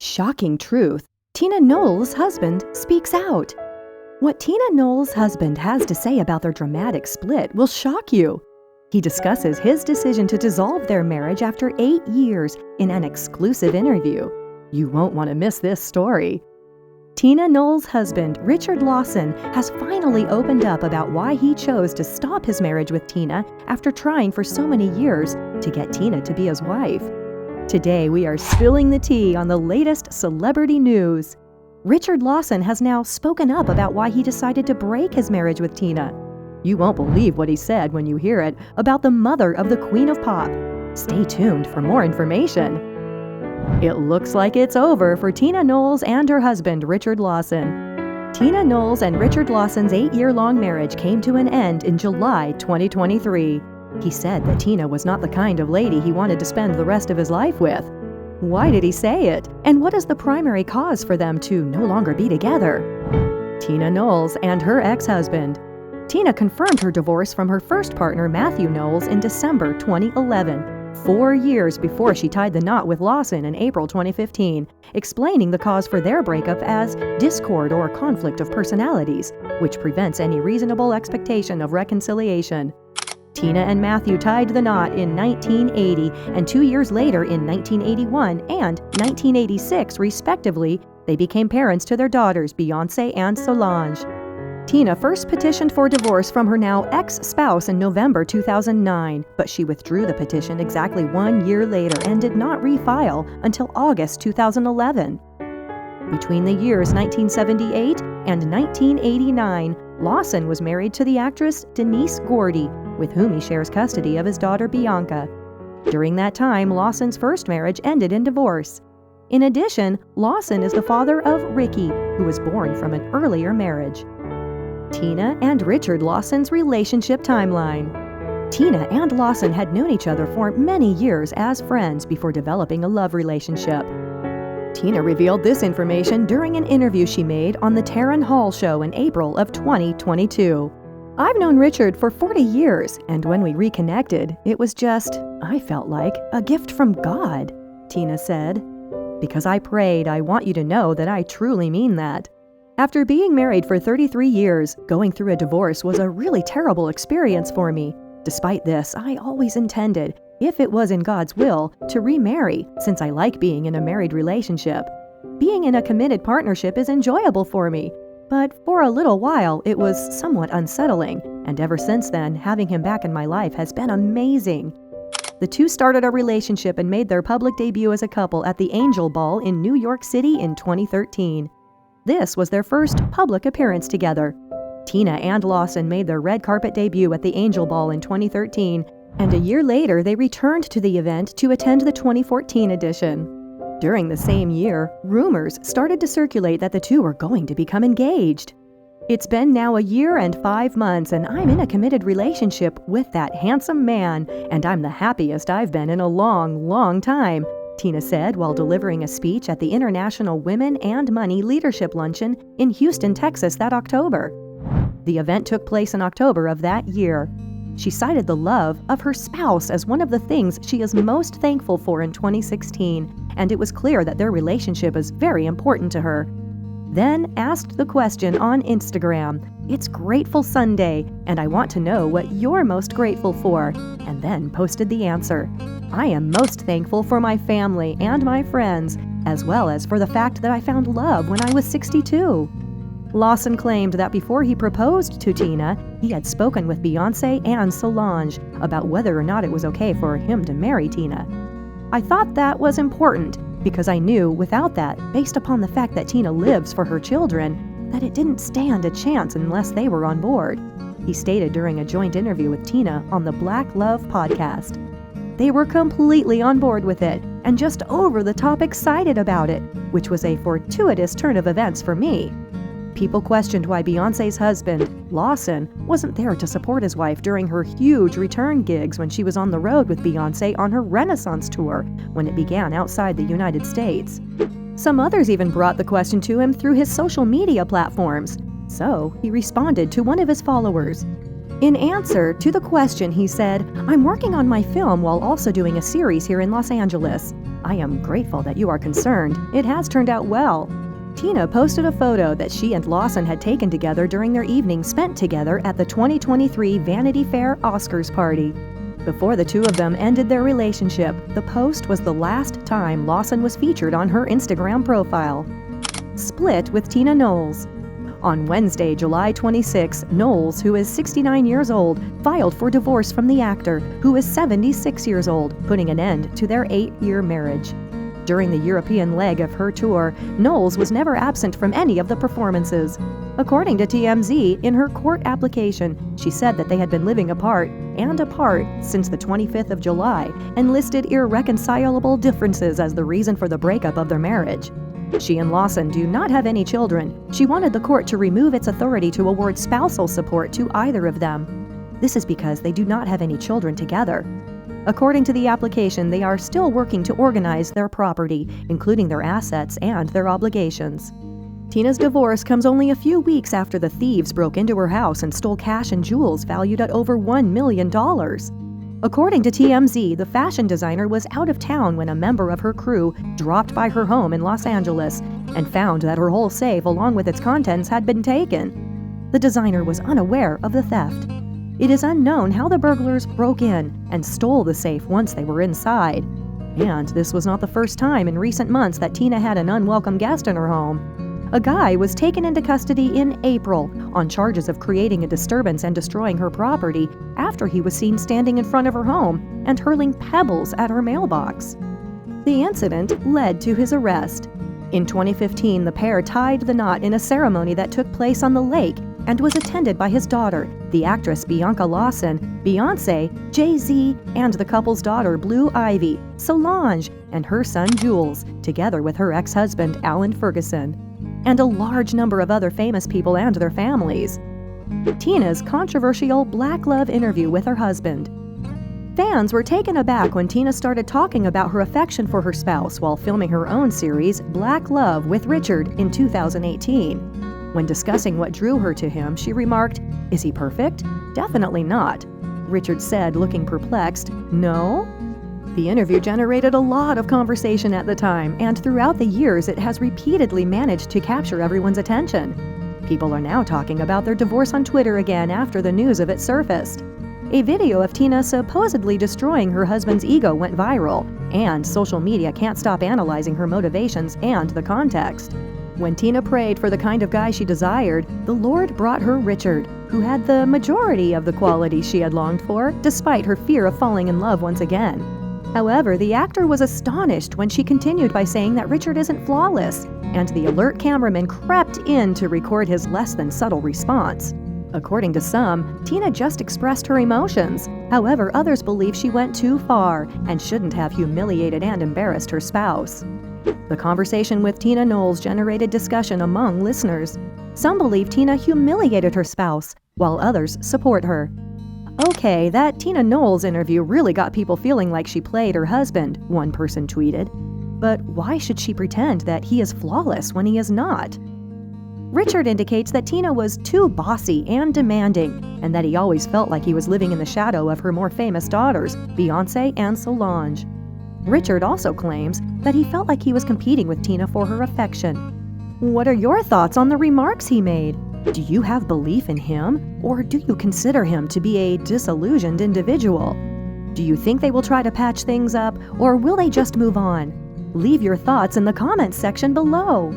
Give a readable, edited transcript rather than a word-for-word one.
Shocking truth. Tina Knowles' husband speaks out. What Tina Knowles' husband has to say about their dramatic split will shock you. He discusses his decision to dissolve their marriage after 8 years in an exclusive interview. You won't want to miss this story. Tina Knowles' husband, Richard Lawson, has finally opened up about why he chose to stop his marriage with Tina after trying for so many years to get Tina to be his wife. Today, we are spilling the tea on the latest celebrity news. Richard Lawson has now spoken up about why he decided to break his marriage with Tina. You won't believe what he said when you hear it about the mother of the Queen of Pop. Stay tuned for more information. It looks like it's over for Tina Knowles and her husband, Richard Lawson. Tina Knowles and Richard Lawson's 8-year-long marriage came to an end in July 2023. He said that Tina was not the kind of lady he wanted to spend the rest of his life with. Why did he say it? And what is the primary cause for them to no longer be together? Tina Knowles and her ex-husband. Tina confirmed her divorce from her first partner, Matthew Knowles, in December 2011, 4 years before she tied the knot with Lawson in April 2015, explaining the cause for their breakup as discord or conflict of personalities, which prevents any reasonable expectation of reconciliation. Tina and Matthew tied the knot in 1980, and 2 years later in 1981 and 1986, respectively, they became parents to their daughters, Beyoncé and Solange. Tina first petitioned for divorce from her now ex-spouse in November 2009, but she withdrew the petition exactly 1 year later and did not refile until August 2011. Between the years 1978 and 1989, Lawson was married to the actress Denise Gordy, with whom he shares custody of his daughter Bianca. During that time, Lawson's first marriage ended in divorce. In addition, Lawson is the father of Ricky, who was born from an earlier marriage. Tina and Richard Lawson's relationship timeline. Tina and Lawson had known each other for many years as friends before developing a love relationship. Tina revealed this information during an interview she made on the Taryn Hall Show in April of 2022. I've known Richard for 40 years, and when we reconnected, it was just, I felt like, a gift from God, Tina said. Because I prayed, I want you to know that I truly mean that. After being married for 33 years, going through a divorce was a really terrible experience for me. Despite this, I always intended, if it was in God's will, to remarry, since I like being in a married relationship. Being in a committed partnership is enjoyable for me. But for a little while, it was somewhat unsettling, and ever since then, having him back in my life has been amazing. The two started a relationship and made their public debut as a couple at the Angel Ball in New York City in 2013. This was their first public appearance together. Tina and Lawson made their red carpet debut at the Angel Ball in 2013, and a year later they returned to the event to attend the 2014 edition. During the same year, rumors started to circulate that the two were going to become engaged. It's been now a year and 5 months, and I'm in a committed relationship with that handsome man, and I'm the happiest I've been in a long, long time, Tina said while delivering a speech at the International Women and Money Leadership Luncheon in Houston, Texas that October. The event took place in October of that year. She cited the love of her spouse as one of the things she is most thankful for in 2016, and it was clear that their relationship is very important to her. Then asked the question on Instagram, "It's Grateful Sunday, and I want to know what you're most grateful for," and then posted the answer. "I am most thankful for my family and my friends, as well as for the fact that I found love when I was 62. Lawson claimed that before he proposed to Tina, he had spoken with Beyoncé and Solange about whether or not it was okay for him to marry Tina. I thought that was important because I knew without that, based upon the fact that Tina lives for her children, that it didn't stand a chance unless they were on board," he stated during a joint interview with Tina on the Black Love podcast. They were completely on board with it and just over the top excited about it, which was a fortuitous turn of events for me. People questioned why Beyoncé's husband, Lawson, wasn't there to support his wife during her huge return gigs when she was on the road with Beyoncé on her Renaissance tour when it began outside the United States. Some others even brought the question to him through his social media platforms. So he responded to one of his followers. In answer to the question, he said, "I'm working on my film while also doing a series here in Los Angeles. "I am grateful that you are concerned. It has turned out well." Tina posted a photo that she and Lawson had taken together during their evening spent together at the 2023 Vanity Fair Oscars party. Before the two of them ended their relationship, the post was the last time Lawson was featured on her Instagram profile. Split with Tina Knowles. On Wednesday, July 26, Knowles, who is 69 years old, filed for divorce from the actor, who is 76 years old, putting an end to their 8-year marriage. During the European leg of her tour, Knowles was never absent from any of the performances. According to TMZ, in her court application, she said that they had been living apart since the 25th of July and listed irreconcilable differences as the reason for the breakup of their marriage. She and Lawson do not have any children. She wanted the court to remove its authority to award spousal support to either of them. This is because they do not have any children together. According to the application, they are still working to organize their property, including their assets and their obligations. Tina's divorce comes only a few weeks after the thieves broke into her house and stole cash and jewels valued at over $1 million. According to TMZ, the fashion designer was out of town when a member of her crew dropped by her home in Los Angeles and found that her whole safe along with its contents had been taken. The designer was unaware of the theft. It is unknown how the burglars broke in and stole the safe once they were inside. And this was not the first time in recent months that Tina had an unwelcome guest in her home. A guy was taken into custody in April on charges of creating a disturbance and destroying her property after he was seen standing in front of her home and hurling pebbles at her mailbox. The incident led to his arrest. In 2015, the pair tied the knot in a ceremony that took place on the lake and was attended by his daughter, the actress Bianca Lawson, Beyoncé, Jay-Z, and the couple's daughter Blue Ivy, Solange, and her son Jules, together with her ex-husband Alan Ferguson, and a large number of other famous people and their families. Tina's controversial Black Love interview with her husband. Fans were taken aback when Tina started talking about her affection for her spouse while filming her own series, Black Love with Richard, in 2018. When discussing what drew her to him, she remarked, "Is he perfect? Definitely not." Richard said, looking perplexed, "No?" The interview generated a lot of conversation at the time, and throughout the years it has repeatedly managed to capture everyone's attention. People are now talking about their divorce on Twitter again after the news of it surfaced. A video of Tina supposedly destroying her husband's ego went viral, and social media can't stop analyzing her motivations and the context. When Tina prayed for the kind of guy she desired, the Lord brought her Richard, who had the majority of the qualities she had longed for, despite her fear of falling in love once again. However, the actor was astonished when she continued by saying that Richard isn't flawless, and the alert cameraman crept in to record his less than subtle response. According to some, Tina just expressed her emotions. However, others believe she went too far and shouldn't have humiliated and embarrassed her spouse. The conversation with Tina Knowles generated discussion among listeners. Some believe Tina humiliated her spouse, while others support her. "Okay, that Tina Knowles interview really got people feeling like she played her husband," one person tweeted. "But why should she pretend that he is flawless when he is not?" Richard indicates that Tina was too bossy and demanding, and that he always felt like he was living in the shadow of her more famous daughters, Beyoncé and Solange. Richard also claims that he felt like he was competing with Tina for her affection. What are your thoughts on the remarks he made? Do you have belief in him, or do you consider him to be a disillusioned individual? Do you think they will try to patch things up, or will they just move on? Leave your thoughts in the comments section below.